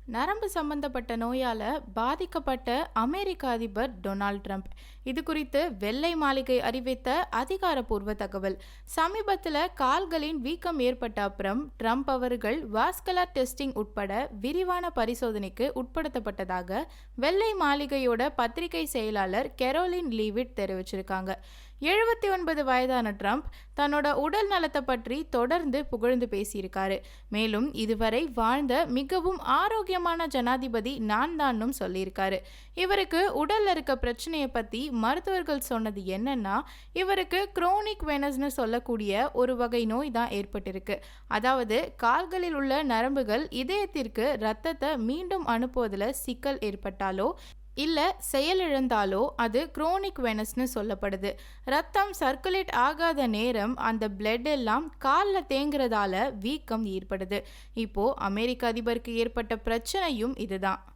நரம்பு சம்பந்தப்பட்ட நோயால பாதிக்கப்பட்ட அமெரிக்க அதிபர் டொனால்ட் ட்ரம்ப். இது குறித்து வெள்ளை மாளிகை அறிவித்த அதிகாரப்பூர்வ தகவல். சமீபத்தில் கால்களின் வீக்கம் ஏற்பட்ட அப்புறம் ட்ரம்ப் அவர்கள் வாஸ்குலர் டெஸ்டிங் உட்பட விரிவான பரிசோதனைக்கு உட்படுத்தப்பட்டதாக வெள்ளை மாளிகையோட பத்திரிகை செயலாளர் கெரோலின் லீவிட் தெரிவிச்சிருக்காங்க. 79 வயதான ட்ரம்ப் தன்னோட உடல் நலத்தை பற்றி தொடர்ந்து புகழ்ந்து பேசியிருக்காரு. மேலும் இதுவரை வாழ்ந்த மிகவும் ஆரோக்கியமான ஜனாதிபதி நான் தான்னும் சொல்லியிருக்காரு. இவருக்கு உடல்ல இருக்க பிரச்சனையை பத்தி மருத்துவர்கள் சொன்னது என்னன்னா, இவருக்கு குரோனிக் வெனஸ்னு சொல்லக்கூடிய ஒரு வகை நோய் தான் ஏற்பட்டிருக்கு. அதாவது கால்களில் உள்ள நரம்புகள் இதயத்திற்கு இரத்தத்தை மீண்டும் அனுப்புவதில் சிக்கல் ஏற்பட்டாலோ இல்ல செயலிழந்தாலோ அது குரோனிக் வெனஸ்னு சொல்லப்படுது. ரத்தம் சர்க்குலேட் ஆகாத நேரம் அந்த பிளட் எல்லாம் காலில் தேங்குறதால வீக்கம் ஏற்படுது. இப்போ அமெரிக்க அதிபருக்கு ஏற்பட்ட பிரச்சனையும் இதுதான்.